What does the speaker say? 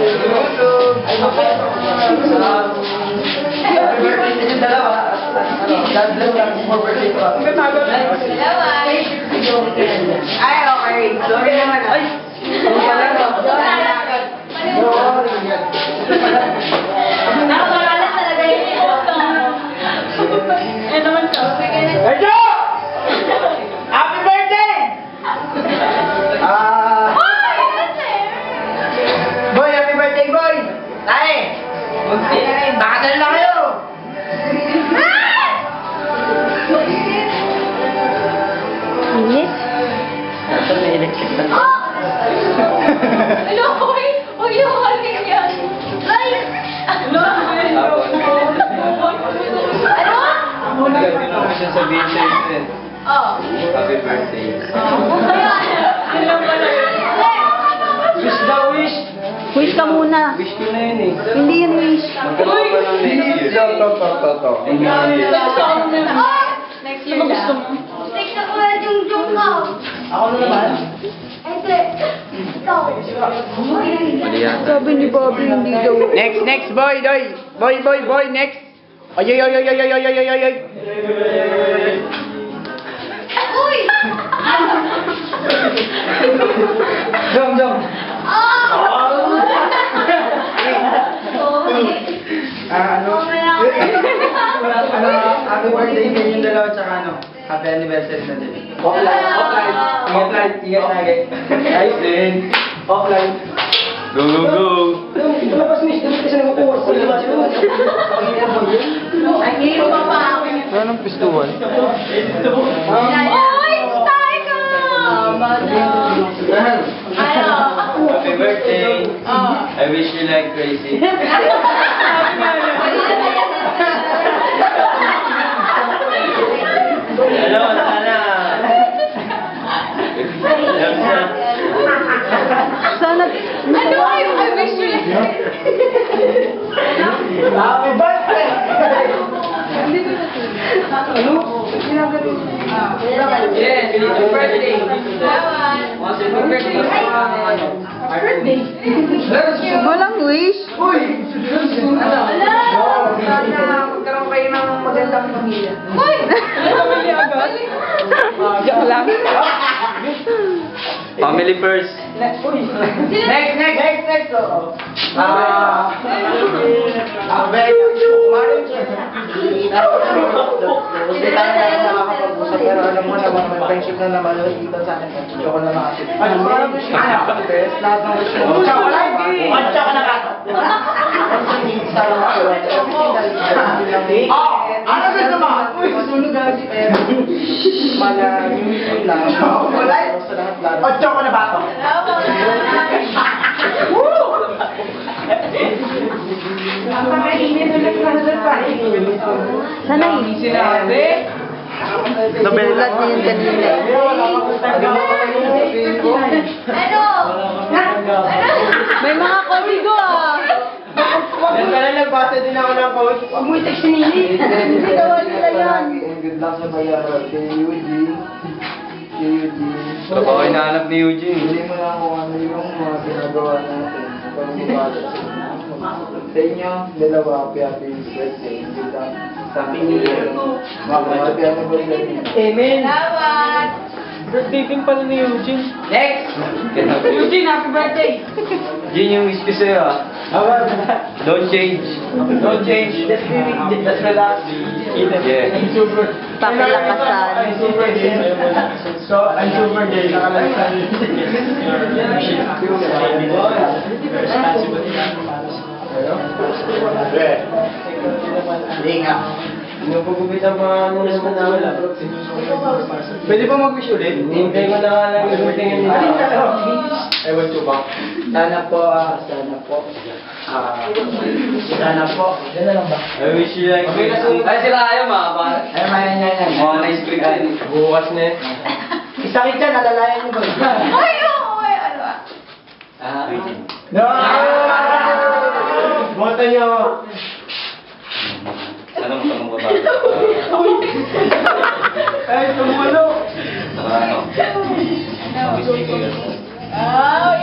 Ay, happy birthday sa inyong dalawa. God bless lang for birthday ko. Ay, okay. Sorry naman. Ay! Nakakalalas talaga yung photo. Eh naman siya. Erjo! Happy birthday! Boy, happy birthday, boy! Tae! Bakadal na kayo! Init? Ito may electric na. Ano? Huwag yung haling yan. Ay! Ano? Ano? Hindi ko siya sabihin sa inyo. Oh. Happy birthday. Ano pala yun? Wish daw, wish! Wish ka muna. Wish ko na yun eh. Hindi yun wish. Magkano pa ng next year? Next year gusto mo? Next ako na yung ko. Ako na naman. Hindi. Ikaw. Mali yata. Sabi ni Bobby hindi daw. Next, boy, boy, next. Ay. Uy! Jom. Happy birthday sa inyong dalawa, tsaka happy anniversary na din. Offline. Ingat lagi. Ayos din. Offline. Go. Ay, hindi pa pa ako. Anong pistuan? Oy! Stay ka! Ano? Happy birthday. Oh. I wish you like crazy. Hello, sana. Sana... Ano? I wish you like... Happy birthday! Yes, happy birthday. Happy birthday. Walang wish. Uy! Sana magkaroon kayo ng magandang pamilya. Uy! Joke lang. Family first. Next. Hindi tayo nakakapag-usap pero alam mo naman may friendship na naman nakikita sa akin. Chocolate na nakasip. Ano best? Lahat ng wish mo. Chocolate! Chocolate na kato. Ano gusto mo? Sunog kasi pero yung lang. Chocolate? O chocolate na ba ito? Sana Sinabi? Nagulat niya yun kanina. Ano? May mga kodigo ah. Yan pala nagbasa din ako ng code. Huwag mo i-text si Nini. Hindi daw nila yan. Good luck sa bayaran. Kay Eugene. Ito pa ko hinahanap ni Eugene. Hindi mo na kung ano yung mga ginagawa natin. Sa inyo, dalawa, happy birthday. Happy New Year. Happy anniversary. Amen. Salamat! Birthday din pala ni Eugene. Next! Eugene, happy birthday! Yun yung wish ko sa'yo ah. Don't change. Don't change. Just relax. Yeah. Pakilakasan. I'm super gay. Nakalagsan. Hindi nga. Pagupit ang mga ano naman namin. Pwede pa mag-wish ulit? Hintay ko na nga lang yung tingin nila. Ewan ko ba? Sana po. Sana po. Yan na lang ba? I wish you like... Ay, sila ayaw mga pa. Ay, mayan. Mga na-script din. Bukas na eh. Isakit yan, alalayan niyo ba? Uy! Uy! Ano ah? No! Bota niyo! Anong ba ba? Ay, tumalo! Ano? Oh,